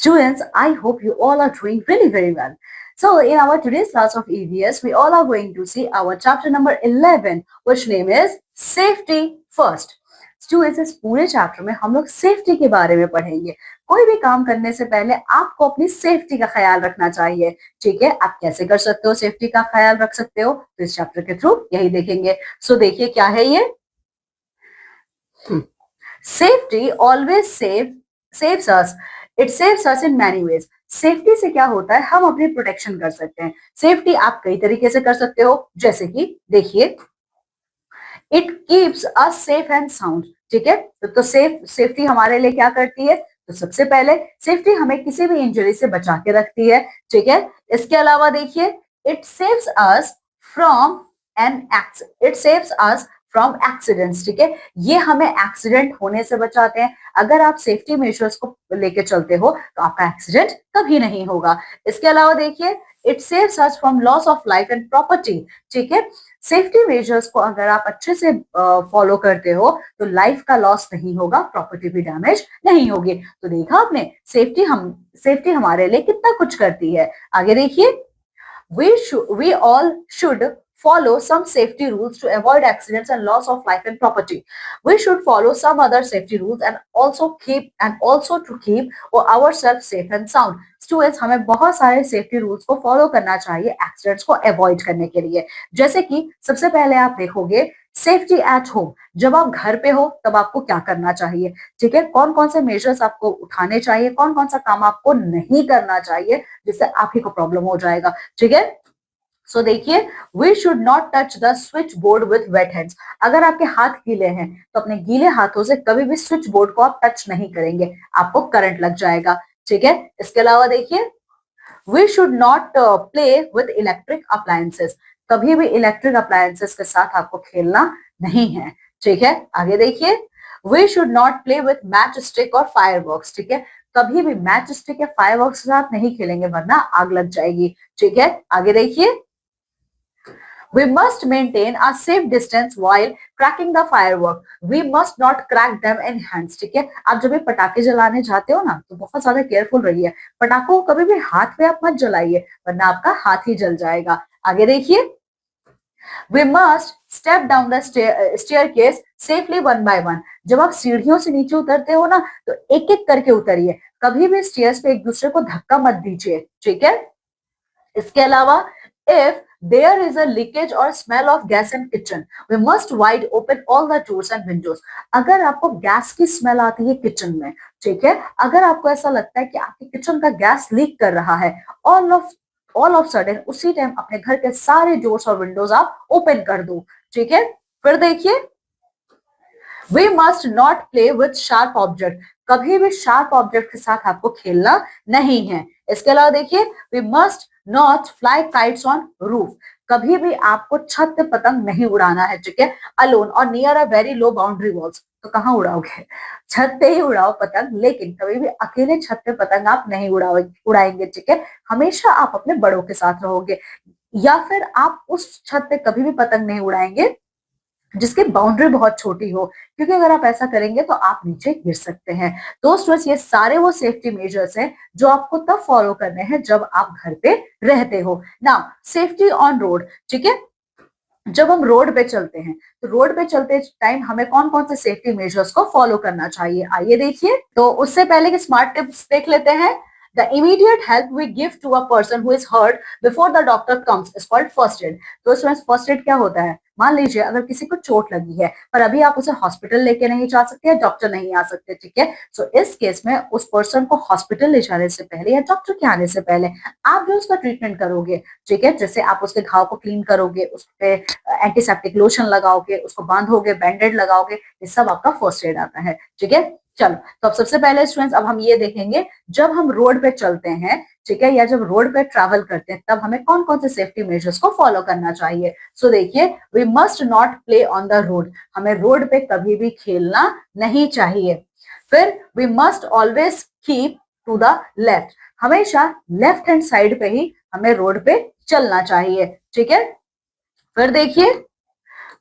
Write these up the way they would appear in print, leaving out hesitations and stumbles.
Students, I hope you all are doing really very well. So, in our today's class of EVS, we all are going to see our chapter number 11, which name is Safety First. Students, इस पूरे chapter में हम लोग safety के बारे में पढ़ेंगे. कोई भी काम करने से पहले आपको अपनी सेफ्टी का ख्याल रखना चाहिए. ठीक है, आप कैसे कर सकते हो, सेफ्टी का ख्याल रख सकते हो, तो इस चैप्टर के थ्रू यही देखेंगे. सो देखिए क्या है ये. Safety always saves us. It saves us in many ways. Safety से क्या होता है, हम अपनी प्रोटेक्शन कर सकते हैं. सेफ्टी आप कई तरीके से कर सकते हो, जैसे कि देखिए, it keeps us safe and sound. ठीक है, तो सेफ्टी हमारे लिए क्या करती है, तो सबसे पहले सेफ्टी हमें किसी भी इंजरी से बचा के रखती है. ठीक है, इसके अलावा देखिए, it saves us from it saves us from accidents. ठीक है, ये हमें एक्सीडेंट होने से बचाते हैं. अगर आप सेफ्टी मेजर्स को लेके चलते हो तो आपका एक्सीडेंट कभी नहीं होगा. इसके अलावा देखिए, it saves us from loss of life and property. ठीक है, सेफ्टी मेजर्स को अगर आप अच्छे से फॉलो करते हो तो लाइफ का लॉस नहीं होगा, प्रॉपर्टी भी डैमेज नहीं होगी. तो देखा आपने, सेफ्टी हमारे लिए कितना कुछ करती है. आगे देखिए, we all should follow some safety rules to avoid accidents and loss of life and property. We should follow some other safety rules and also to keep ourselves safe and sound. Students, हमें बहुत सारे safety rules को follow करना चाहिए accidents को avoid करने के लिए. जैसे कि सबसे पहले आप देखोगे सेफ्टी एट होम. जब आप घर पे हो तब आपको क्या करना चाहिए. ठीक है, कौन कौन से मेजर्स आपको उठाने चाहिए, कौन कौन सा काम आपको नहीं करना चाहिए जिससे आप ही को प्रॉब्लम हो जाएगा. ठीक है, सो देखिए, we should not touch the switch board with wet hands. अगर आपके हाथ गीले हैं तो अपने गीले हाथों से कभी भी स्विच बोर्ड को आप टच नहीं करेंगे, आपको करंट लग जाएगा. ठीक है, इसके अलावा देखिए, we should not play with electric appliances. कभी भी इलेक्ट्रिक अप्लायंसेस के साथ आपको खेलना नहीं है. ठीक है, आगे देखिए, we should not play with match stick और फायरवर्क्स. ठीक है, कभी भी मैच स्टिक या फायरवर्क्स के साथ नहीं खेलेंगे वरना आग लग जाएगी. ठीक है, आगे देखिए, we must maintain a safe distance while cracking the firework. We must not crack them in hands. ठीक है, आप जब भी पटाखे जलाने जाते हो ना तो बहुत ज्यादा केयरफुल रहिए. पटाखों को कभी भी हाथ में आप मत जलाइए वरना आपका हाथ ही जल जाएगा. आगे देखिए, we must step down the staircase safely one by one. जब आप सीढ़ियों से नीचे उतरते हो ना तो एक एक करके उतरिए, कभी भी स्टेयर्स पे एक दूसरे को धक्का मत दीजिए. ठीक है, इसके अलावा, if there is a leakage or smell of gas in kitchen, we must wide open all the doors and windows. अगर आपको गैस की स्मेल आती है किचन में, ठीक है, अगर आपको ऐसा लगता है कि आपके किचन का गैस लीक कर रहा है, ऑल ऑफ सडन उसी टाइम अपने घर के सारे डोर्स और विंडोज आप ओपन कर दो. ठीक है, फिर देखिए, we must not play with sharp object. कभी भी शार्प ऑब्जेक्ट के साथ आपको खेलना नहीं है. इसके अलावा देखिए, we must not fly kites on roof. कभी भी आपको छत पे पतंग नहीं उड़ाना है. ठीक है, अलोन और near a very low boundary walls. तो कहाँ उड़ाओगे, छत पे ही उड़ाओ पतंग, लेकिन कभी भी अकेले छत पे पतंग आप नहीं उड़ाएंगे. ठीक है, हमेशा आप अपने बड़ों के साथ रहोगे, या फिर आप उस छत पे कभी भी पतंग नहीं उड़ाएंगे जिसकी बाउंड्री बहुत छोटी हो, क्योंकि अगर आप ऐसा करेंगे तो आप नीचे गिर सकते हैं. तो स्टूडेंट्स, ये सारे वो सेफ्टी मेजर्स हैं जो आपको तब फॉलो करने हैं जब आप घर पे रहते हो. Now, safety on road. ठीक है, जब हम रोड पे चलते हैं तो रोड पे चलते टाइम हमें कौन कौन से सेफ्टी मेजर्स को फॉलो करना चाहिए, आइए देखिए. तो उससे पहले के स्मार्ट टिप्स देख लेते हैं. The immediate help we give to a person who is hurt before the doctor comes is called first aid. तो इसमें फर्स्ट एड क्या होता है, मान लीजिए अगर किसी को चोट लगी है पर अभी आप उसे हॉस्पिटल लेके नहीं जा सकते, डॉक्टर नहीं आ सकते. ठीक है, सो इस केस में उस पर्सन को हॉस्पिटल ले जाने से पहले या डॉक्टर के आने से पहले आप जो उसका ट्रीटमेंट करोगे, ठीक है, जैसे आप उसके घाव को क्लीन करोगे, उस पे एंटीसेप्टिक लोशन लगाओगे, उसको बांधोगे, बैंडेड लगाओगे, ये सब आपका फर्स्ट एड आता है. ठीक है, चलो, तो अब सबसे पहले स्टूडेंट्स, अब हम ये देखेंगे जब हम रोड पे चलते हैं, ठीक है, या जब रोड पे ट्रैवल करते हैं तब हमें कौन कौन से सेफ्टी मेजर्स को फॉलो करना चाहिए. सो देखिए, we must not play on the road. हमें रोड पे कभी भी खेलना नहीं चाहिए. फिर we must always keep to the left. हमेशा लेफ्ट हैंड साइड पे ही हमें रोड पे चलना चाहिए. ठीक है, फिर देखिए,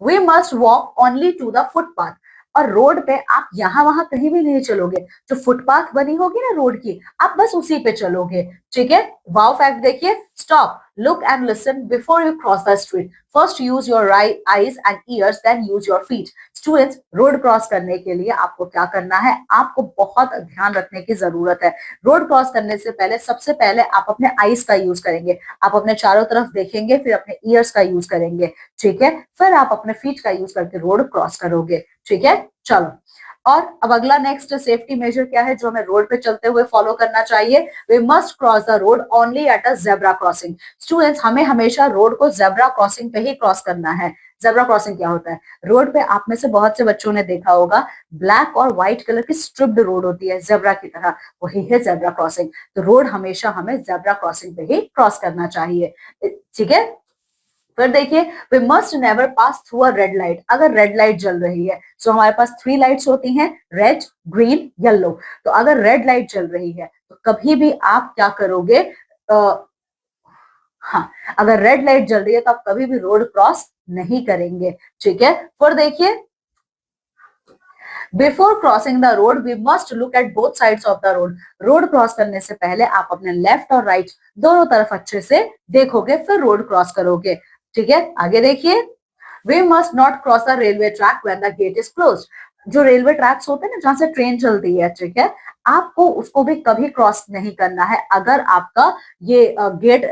we must walk only to the footpath. और रोड पे आप यहाँ वहां कहीं भी नहीं चलोगे, जो फुटपाथ बनी होगी ना रोड की, आप बस उसी पे चलोगे, ठीक है। वाओ फैक्ट देखिए, stop, look and listen before you cross the street, first use your eyes and ears then use your feet. Students, road cross करने के लिए आपको क्या करना है, आपको बहुत ध्यान रखने की जरूरत है। रोड क्रॉस करने से पहले सबसे पहले आप अपने आईज का यूज करेंगे, आप अपने चारों तरफ देखेंगे, फिर अपने ईयर्स का यूज करेंगे, ठीक है, फिर आप अपने फीट का यूज करके रोड क्रॉस करोगे, ठीक है। चलो, और अब अगला नेक्स्ट सेफ्टी मेजर क्या है जो हमें रोड पे चलते हुए फॉलो करना चाहिए, we must cross the road only at a zebra crossing. Students, हमें हमेशा रोड को जेब्रा क्रॉसिंग पे ही क्रॉस करना है। जेब्रा क्रॉसिंग क्या होता है, रोड पे आप में से बहुत से बच्चों ने देखा होगा, ब्लैक और व्हाइट कलर की स्ट्रिप्ड रोड होती है जेब्रा की तरह, वही है जेब्रा क्रॉसिंग। तो रोड हमेशा हमें जेब्रा क्रॉसिंग पे ही क्रॉस करना चाहिए, ठीक है। फिर देखिए, we must never pass through a red light. अगर रेड लाइट जल रही है, सो हमारे पास 3 लाइट्स होती हैं, रेड, ग्रीन, येलो। तो अगर रेड लाइट जल रही है तो कभी भी आप क्या करोगे, हाँ, अगर रेड लाइट जल रही है तो आप कभी भी रोड क्रॉस नहीं करेंगे, ठीक है। फिर देखिए, before crossing the road we must look at both sides of the road. Road cross करने से पहले आप अपने लेफ्ट और राइट दोनों तरफ अच्छे से देखोगे, फिर रोड क्रॉस करोगे, ठीक है। आगे देखिए, we must not cross the railway track when the gate is closed. जो रेलवे ट्रैक्स होते हैं ना जहां से ट्रेन चलती है, ठीक है, आपको उसको भी कभी क्रॉस नहीं करना है अगर आपका ये गेट,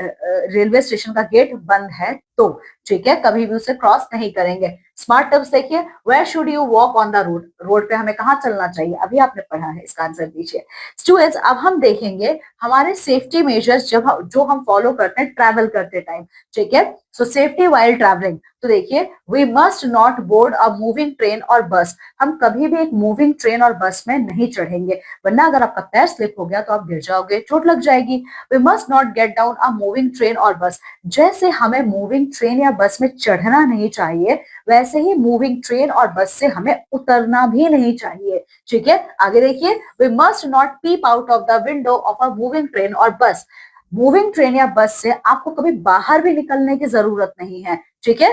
रेलवे स्टेशन का गेट बंद है तो, ठीक है, कभी भी उसे क्रॉस नहीं करेंगे। स्मार्ट टिप्स देखिए, where should you walk on the road, road पे हमें कहाँ चलना चाहिए, अभी आपने पढ़ा है, इसका आंसर दीजिए। स्टूडेंट्स, अब हम देखेंगे हमारे सेफ्टी मेजर्स जो हम फॉलो करते हैं ट्रैवल करते टाइम, ठीक है। सो सेफ्टी वाइल ट्रैवलिंग, तो देखिए, we must not board a moving train और बस। हम कभी भी एक मूविंग ट्रेन और बस में नहीं चढ़ेंगे, वरना अगर आपका पैर स्लिप हो गया तो आप गिर जाओगे, चोट लग जाएगी। We must not get down a moving train और बस। जैसे हमें मूविंग ट्रेन या बस में चढ़ना नहीं चाहिए, वैसे ही मूविंग ट्रेन और बस से हमें उतरना भी नहीं चाहिए, ठीक है। आगे देखिए, we must not peep out of the window of a moving train और बस। मूविंग ट्रेन या बस से आपको कभी बाहर भी निकलने की जरूरत नहीं है, ठीक है।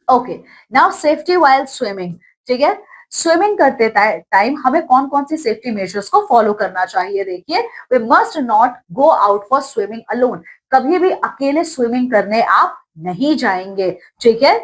Okay, now safety while swimming, ठीक है। स्विमिंग करते टाइम हमें कौन कौन सी सेफ्टी मेजर्स को फॉलो करना चाहिए, देखिए, we must not go out for swimming alone. कभी भी अकेले स्विमिंग करने आप नहीं जाएंगे, ठीक है।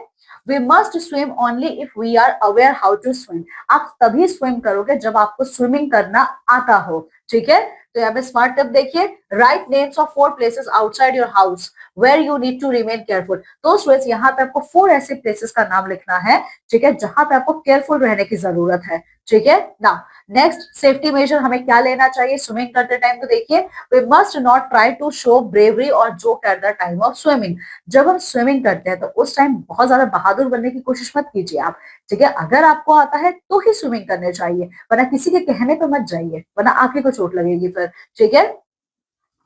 We must swim only if we are aware how to swim. आप तभी स्विम करोगे जब आपको स्विमिंग करना आता हो, ठीक है। तो यहाँ पे स्मार्ट टिप देखिए, write names of 4 places outside your house where you need to remain careful. तो स्टूडेंट्स, यहाँ पे आपको 4 ऐसे प्लेसेस का नाम लिखना है, ठीक है, जहां पे आपको केयरफुल रहने की जरूरत है, ठीक है ना। नेक्स्ट सेफ्टी मेजर हमें क्या लेना चाहिए स्विमिंग करते टाइम, तो देखिए, we must not try to show bravery और joke at the time of swimming. जब हम स्विमिंग करते हैं तो उस टाइम बहुत ज्यादा बहादुर बनने की कोशिश मत कीजिए आप, ठीक है। अगर आपको आता है तो ही स्विमिंग करने चाहिए, वरना किसी के कहने पे मत जाइए, वरना आंखें को चोट लगेगी फिर, ठीक है।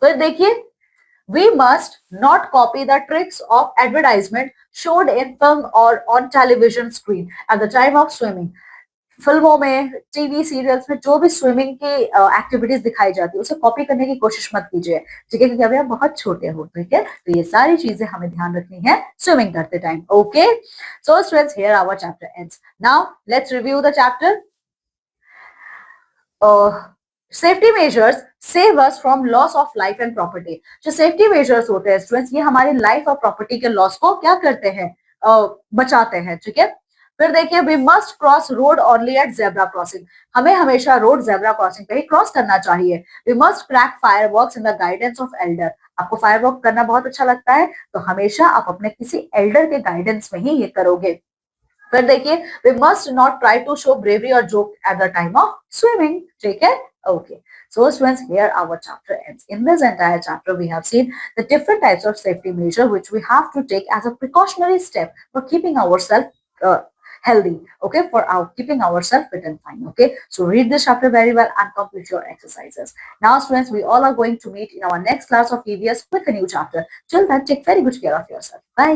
फिर देखिए, we must not copy the tricks of advertisement showed in film or on television screen at the time of swimming. फिल्मों में, टीवी सीरियल्स में जो भी स्विमिंग की एक्टिविटीज दिखाई जाती है उसे कॉपी करने की कोशिश मत कीजिए, ठीक है, क्योंकि अभी आप बहुत छोटे हो, ठीक है। तो ये सारी चीजें हमें ध्यान रखनी है स्विमिंग करते time, okay. So students, here our chapter ends. Now let's review the chapter. Safety measures save us from loss of life and property. जो सेफ्टी मेजर्स होते हैं स्टूडेंट्स, ये हमारी लाइफ और प्रॉपर्टी के लॉस को क्या करते हैं, बचाते हैं, ठीक है। फिर देखिए, we must cross road only at zebra crossing. हमें हमेशा रोड जेब्रा क्रॉसिंग पे ही क्रॉस करना चाहिए। We must crack fireworks in the guidance of elder. आपको फायरवर्क करना बहुत अच्छा लगता है तो हमेशा आप अपने किसी एल्डर के गाइडेंस में ही ये करोगे। फिर देखिए, we must not try to show bravery और joke at the time of swimming, ठीक है। Okay, so students, here our chapter ends. In this entire chapter, we have seen the different types of safety measure which we have to take as a precautionary step for keeping ourselves healthy. Okay, for our keeping ourselves fit and fine. Okay, so read this chapter very well and complete your exercises. Now, students, we all are going to meet in our next class of EVS with a new chapter. Till then, take very good care of yourself. Bye.